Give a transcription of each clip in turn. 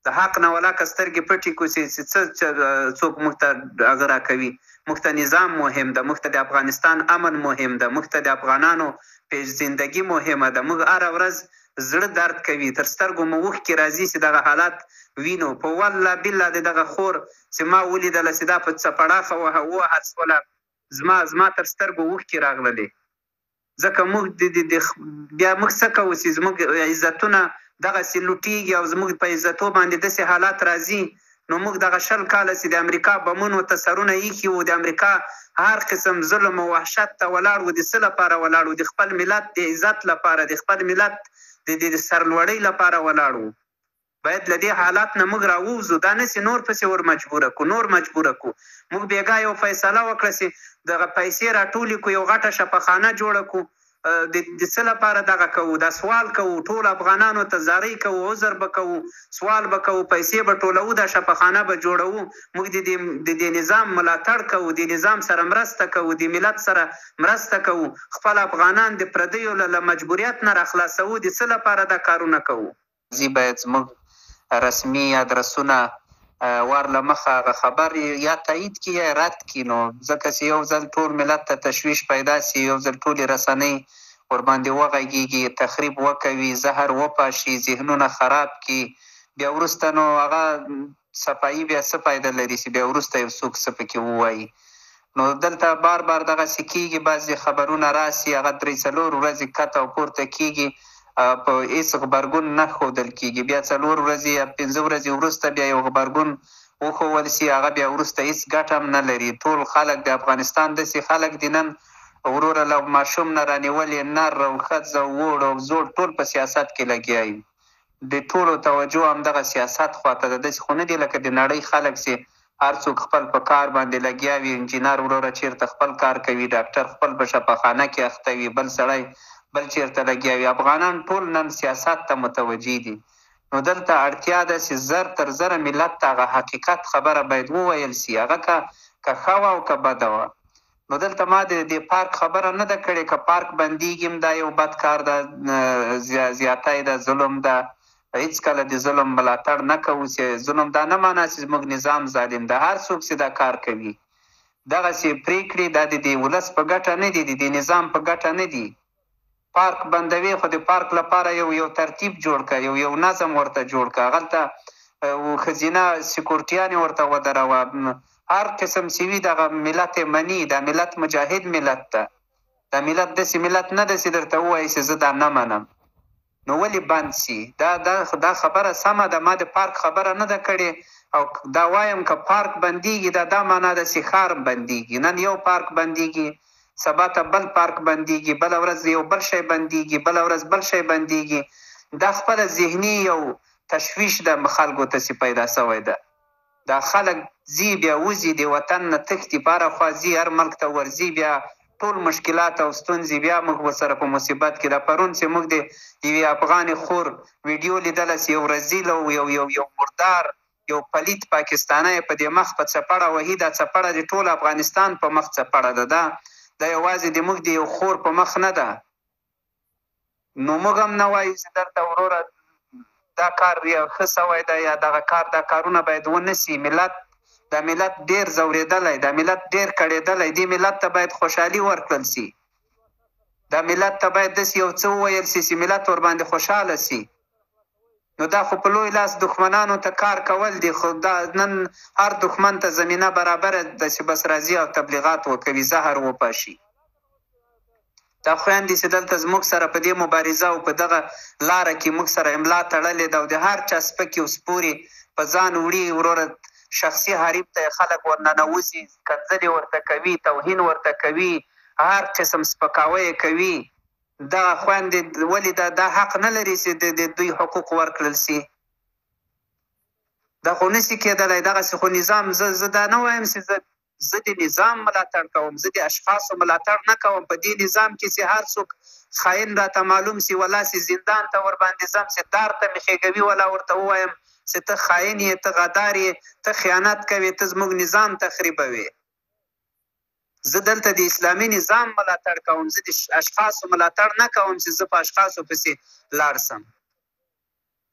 د حق نه ولاکه سترګې پټې کړو چې څه څوک موږ ته هغه راکوي. موږ ته نظام مهم ده، موږ ته د افغانستان امن مهم ده، موږ ته د افغانانو زندگی مهمه ده. موږ هره ورځ زړه درد کوي، تر سترګو مو اوښکې راځي چې دغه حالات وینو. په والله بالله د دغه خور چې ما ولیدله چې دا په څپړاخه ووهل شوله، زما تر سترګو اوښکې راغللې. ځکه موږ بیا موږ څه کوو چې زموږ عزتونه دغسې لوټېږي او زموږ په عزتو باندې داسې حالات راځي. نو موږ دغه 20 کاله چې د امریکا بمونو ته سرونه ایښي وو، د امریکا هر قسم ظلم او وحشت ته ولاړ وو، د څه لپاره ولاړ وو؟ د خپل ملت د عزت لپاره، د خپل ملت د سرلوړۍ لپاره ولاړ وو. باید له دې حالات نه موږ راووځو، دا نسي نور پسې ور مجبوره کړو، نور مجبوره کړو. موږ بېګا یو فیصله وکړه چې دغه پیسې راټولې کړو، یو غټه شفاخانه جوړه کړو. د څه لپاره دغه کوو؟ دا سوال کوو، ټول افغانانو ته زارۍ کوو، عذر به کوو، سوال به کوو، پیسې به ټولوو، دا شفاخانه به جوړوو. موږ د دې نظام ملاتړ کوو، د نظام سره مرسته کوو، د ملت سره مرسته کوو. خپل افغانان د پردیو له مجبوریت نه راخلاصوو. د څه لپاره دا کارونه کوو؟ باید زموږ رسمي ادرسونه ورله مخه هغه خبر یا تایید کړي یا رد کړي. نو ځکه چې یو ځل ټول ملت ته تشویش پیدا سي، یو ځل ټولې رسنۍ ورباندې وغږېږي، تخریب وکوي، زهر وپاشي، ذهنونه خراب کړي، بیا وروسته نو هغه صفایي بیا څه فایده لري چې بیا وروسته یو څوک څه پکې ووایي. نو دلته بار بار دغسې کېږي، بعضې خبرونه راسي، هغه 3-4 ورځې کته او پورته کېږي، په هېڅ غبرګون نه ښودل کېږي. بیا 4 ورځې یا 5 ورځې وروسته بیا یو غبرګون وښول سي، هغه بیا وروسته هېڅ ګټه هم نه لري. ټول خلک د افغانستان داسې خلک دي نن وروره له ماشوم نه رانیولې، نر او ښځه، ووړ او زوړ ټول په سیاست کې لګیا وي. د ټولو توجه همدغه سیاست خواته ده. داسې خو نه دي لکه د نړۍ خلک چې هر څوک خپل په کار باندې لګیا وي. انجینر وروره چېرته خپل کار کوي، ډاکټر خپل په شفاخانه کې اخته وي، بل سړی بل چېرته لګیا وي. افغانان ټول نن سیاست ته متوجه دي. نو دلته اړتیا ده چې زر تر زره ملت ته هغه حقیقت خبره باید وویل سي، هغه که ښه وه او که بده وه. نو دلته ما د دې پارک خبره نه ده کړې. که پارک بندېږي هم دا یو بد کار ده، زیاتی ده، ظلم ده. هېڅکله د ظلم ملاتړ نه کوو چې ظلم دا نه معنا چې زموږ نظام ظالم ده. هر څوک چې دا کار کوي دغسې پرېکړې دا د دې ولس په ګټه نه دي، د دې نظام په ګټه نه دي. پارک بندوي خو د پارک لپاره یو ترتیب جوړ کړه، یو نظم ورته جوړ کړه، هغلته ښځینه سکورټیانې ورته ودروه. هر قسم چې وي دغه ملت یې مني. دا ملت مجاهد ملت ده، دا ملت داسې ملت نه ده چې درته ووایي چې زه دا نه منم. نو ولې بند سي؟ دا خبره سمه ده. ما د پارک خبره نه ده کړې او دا وایم که پارک بندېږي دا معنا ده چې ښار بندېږي. نن یو پارک بندېږي، سبا ته بل پارک بندېږي، بله ورځ یو بل شی بندېږي، بله ورځ بل شی بندېږي. دا خپله ذهني یو تشویش د خلکو ته چې پیدا شوی ده. دا خلک ځي بیا وځي، د وطن نه تښتي، په هره خوا ځي، هر ملک ته ورځي، بیا ټول مشکلات او ستونزې بیا موږ ورسره په مصیبت کې. دا پرون چې موږ د یوې افغانې خور ویډیو لیدله چې یو رذیل او یو مردار یو پلیت پاکستانی په دې مخ په څپړه وهي. دا څپړه د ټول افغانستان په مخ څپړه ده. دا یوازې د موږ د یو خور په مخ نه ده. نو موږ هم نه وایو چې درته وروره دا کار یا ښه سوی ده یا دغه کار، دا کارونه باید ونه سي. دا ملت ډېر ځورېدلی، دا ملت ډېر کړېدلی. دې ملت ته باید خوشحالي ورکړل سي. دا ملت ته باید داسې یو څه وویل سي چې ملت ورباندې خوشحاله سي. نو دا خو په لوی لاس دښمنانو ته کار کول دي. خو دا نن هر دښمن ته زمینه برابره ده چې بس راځي او تبلیغات وکوي، زهر وپاشي. دا خویندې چې دلته زموږ سره په دې مبارزه او په دغه لاره کې موږ سره املا تړلې ده او د هر چا سپکې او سپورې په ځان وړي، وروره شخصي حریب ته خلک ورننوځي، کنځلې ورته کوي، توهین ورته کوي، هر قسم سپکاوی کوي. دغه خویندې ولې دا حق نه لري چې د دوی حقوق ورکړل سي؟ دا خو نسي کېدلی. دغسې خو نظام زه دا نه وایم چې زه د نظام ملاتړ کوم، زه د اشخاصو ملاتړ نه کوم. په دې نظام کې چې هر څوک خاین راته معلوم سي، ولا چې زندان ته ورباندې ځم، چې دار ته مې ښېګوي، ولا ورته ووایم چې ته خاین یې، ته غدار یې، ته خیانت کوې، ته زموږ نظام تخریبوې. زه دلته د اسلامي نظام ملاتړ کوم، زه د اشخاصو ملاتړ نه کوم چې زه په اشخاصو پسې لاړ سم.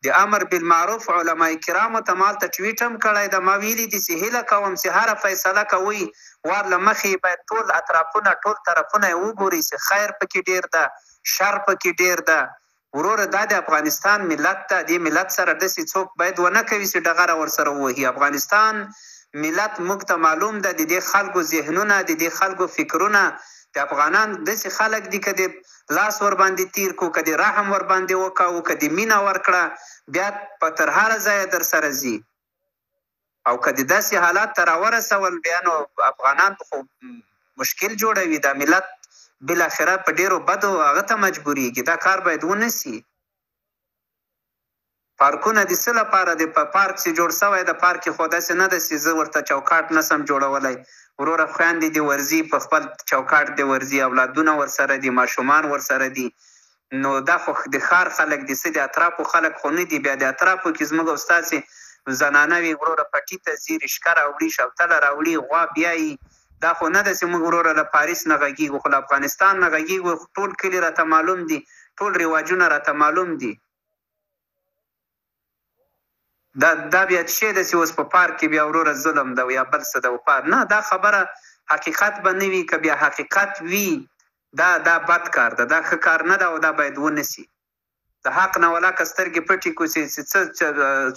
د امر بالمعروف علما کرامو ته مالته ټویټ هم کړی ده. ما ویلي دي چې هیله کوم چې هره فیصله کوئ ور له مخې باید ټول اطرافونه ټول طرفونه یې وګوري چې خیر پکې ډېر ده شر پکې ډېر ده. وروره دا د افغانستان ملت ده. دې ملت سره داسې څوک باید ونه کوي چې ډغره ورسره ووهي. افغانستان ملت موږ ته معلوم ده، د دې خلکو ذهنونه د دې خلکو فکرونه. د افغانان داسې خلک دي که د لاس ورباندې تیر کو که د رحم ورباندې وکړو که د مینه ورکړه بیا په تر هره ځایه در سره ځي. او که د داسې حالات ته راورسول بیا نو افغانان خو مشکل جوړوي. دا ملت بالاخره په ډیرو بدو هغه ته مجبوریږي. دا کار باید ونه سي. پارکونه د څه لپاره د په پارک چې جوړ شوی د پارک خو داسې نه ده چې زه ورته چوکاټ نسم جوړولی. وروره خویندې دې ورځي په خپل چوکاټ دې ورځي، اولادونه ورسره دي، ماشومان ورسره دي. نو دا خو د ښار خلک دي، څه د اطرافو خلک خو نه دي. بیا د اطرافو کې زموږ او ستاسې زنانه وي وروره پټي ته ځي، رشکه راوړي، شوتله راوړي، غوا بیایي. دا خو نه ده چې موږ وروره له پاریس نه غږیږو خو له افغانستان نه غږیږو. ټول کلي راته معلوم دي، ټول رواجونه راته معلوم دي. دا بیا څه ده چې اوس په پارک کې بیا وروره ظلم ده یا بل څه ده. نه دا خبره حقیقت به نه وي. که بیا حقیقت وي دا بد کار ده، دا ښه کار نه ده او دا باید ونه سي. د حق نه ولاکه سترګې پټې کړو چې څه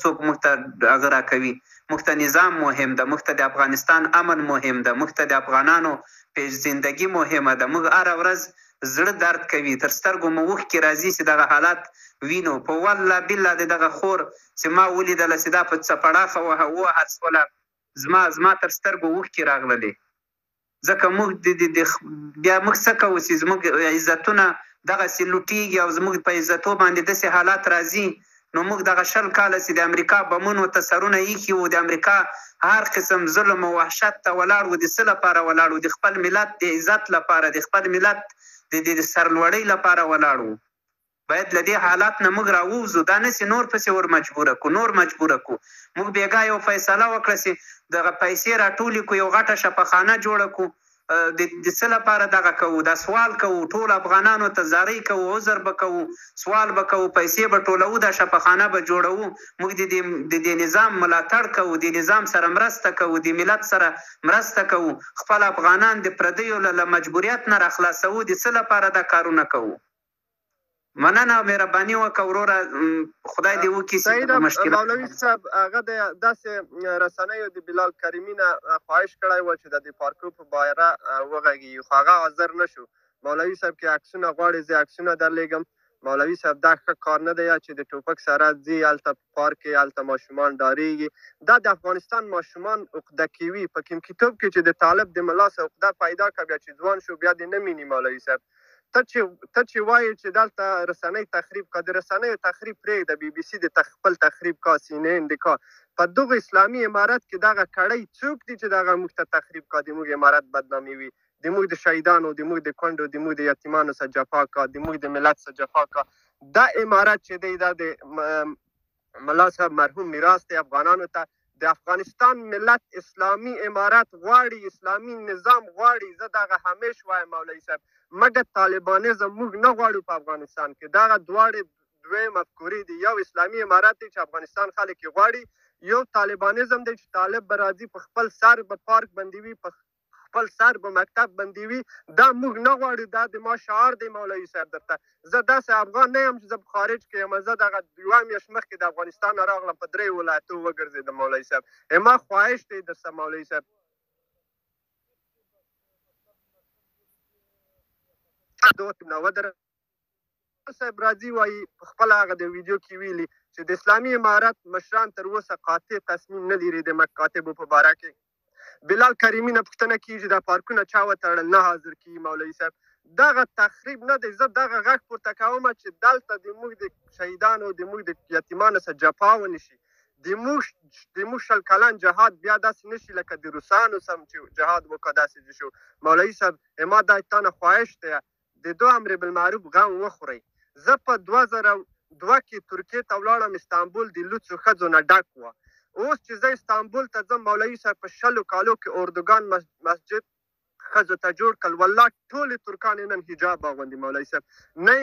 څوک موږ ته هغه راکوي. موږ ته نظام مهم ده، موږ ته د افغانستان امن مهم ده، موږ ته د افغانانو پیژندګي مهمه ده. موږ هره ورځ زړه درد کوي، تر سترګو مو اوښکې راځي چې دغه حالات وینو. په والله بالله د دغه خور چې ما ولیدله چې دا په څپړاخه ووهل شوله، زما تر سترګو اوښکې راغللې. ځکه موږ بیا موږ څه کوو چې زموږ عزتونه دغسې لوټېږي او زموږ په عزتو باندې داسې حالات راځي. نو موږ دغه 20 کاله چې د امریکا بمونو ته سرونه ایښي وو، د امریکا هر قسم ظلم او وحشت ته ولاړ وو. د څه لپاره ولاړ وو؟ د خپل ملت د عزت لپاره، د خپل ملت د سرلوړۍ لپاره ولاړ وو. باید له دې حالات نه موږ راووځو. دا نه چې نور پسې ور مجبوره کو، نور مجبوره کو. موږ بېګا یو فیصله وکړه چې دغه پیسې راټولې کو، یو غټه شفاخانه جوړه کو. د څه لپاره دغه کوو؟ دا سوال کوو، ټول افغانانو ته زارۍ کوو، عذر به کوو، سوال به کوو، پیسې به ټولوو، دا شفاخانه به جوړوو. موږ د دې نظام ملاتړ کوو، د نظام سره مرسته کوو، د ملت سره مرسته کوو. خپل افغانان د پردیو له مجبوریت نه راخلاصوو. د څه لپاره دا کارونه کوو؟ مننه او مهرباني وکړه وروره، خدای دې وکړي. مولوي صاحب هغه د داسې رسنیو د بلال کریمي نه خواهش کړی و چې د پارکو په باره وغږیږي خو هغه حاضر نه شو. مولوي صاحب کې عکسونه غواړي، زه عکسونه درلیږم. مولوي صاحب دا ښه کار نه دی چې د ټوپک سره ځي هلته په پارک کې هلته ماشومان ډارېږي. دا د افغانستان ماشومان عقده کوي. په کوم کتاب کې چې د طالب د ملا څخه عقده پیدا کړه بیا چې ځوان شو بیا دې نه میني. مولوي صاحب ته چې وایي چې دلته رسنۍ تخریب کا، د رسنیو تخریب پرېږده، بي بي سي د خپل تخریب کا، CNN د کا. په دغه اسلامي امارت کې دغه کړۍ څوک دي چې دغه موږ ته تخریب کا، د موږ امارت بدنامي وي، د موږ د شهیدانو، د موږ د کونډو، د موږ د یتیمانو څخه جفا کا، د موږ د ملت څخه جفا کا. دا امارت چې دی دا د ملا صاحب مرحوم میراث دی افغانانو ته. د افغانستان ملت اسلامي امارت غواړي، اسلامي نظام غواړي. زه دغه همیش وایم مولوي صاحب، مګر طالبانیزم موږ نه غواړو په افغانستان کې. دغه دواړې دوی مفکورې دي. یو اسلامي امارت دی چې افغانستان خلک یې غواړي، یو طالبانیزم دی چې طالب به راځي په خپل سر به پارک بندي وي، په خپل سر به مکتب بندي وي. دا موږ نه غواړو. دا د ما شعار دی مولوي صاحب درته. زه داسې افغان نه یم چې زه په خارج کې یم. زه دغه 2 میاشت مخکې د افغانستان نه راغلم، په 3 ولایتو وګرځېدم مولوي صاحب. ما خواهش دی درسه مولوي صاحب صاحب راځي وایي په خپل هغه د ویډیو کې ویلي چې د اسلامي امارت مشران تر اوسه قاطع تصمیم نه لري د مکاتبو په باره کې. بلال کریمي نه پوښتنه کیږي دا پارکونه چا وتړل، نه حاضر کیږي مولوي صاحب. دغه تخریب نه دی. زه دغه غږ پورته کوم چې دلته د موږ د شهیدانو، د موږ د یتیمانو څخه جفا ونه شي. د موږ 20 کلن جهاد بیا داسې نشي لکه د روسانو سم چې جهاد وکړه داسې شو. مولوي صاحب ما دا تانه خواهش دی د 2 امر بالمعروف غم وخورئ. زه په 2002 کې ترکیې ته ولاړم، استانبول د لوڅو ښځو نه ډک وه. اوس چې زه استانبول ته ځم مولوي صاحب په 20 کالو کې اردوګان مسجد ښځو ته جوړ کړل. والله ټولې ترکانې نن حجاب اغوندي مولوي صاحب. نه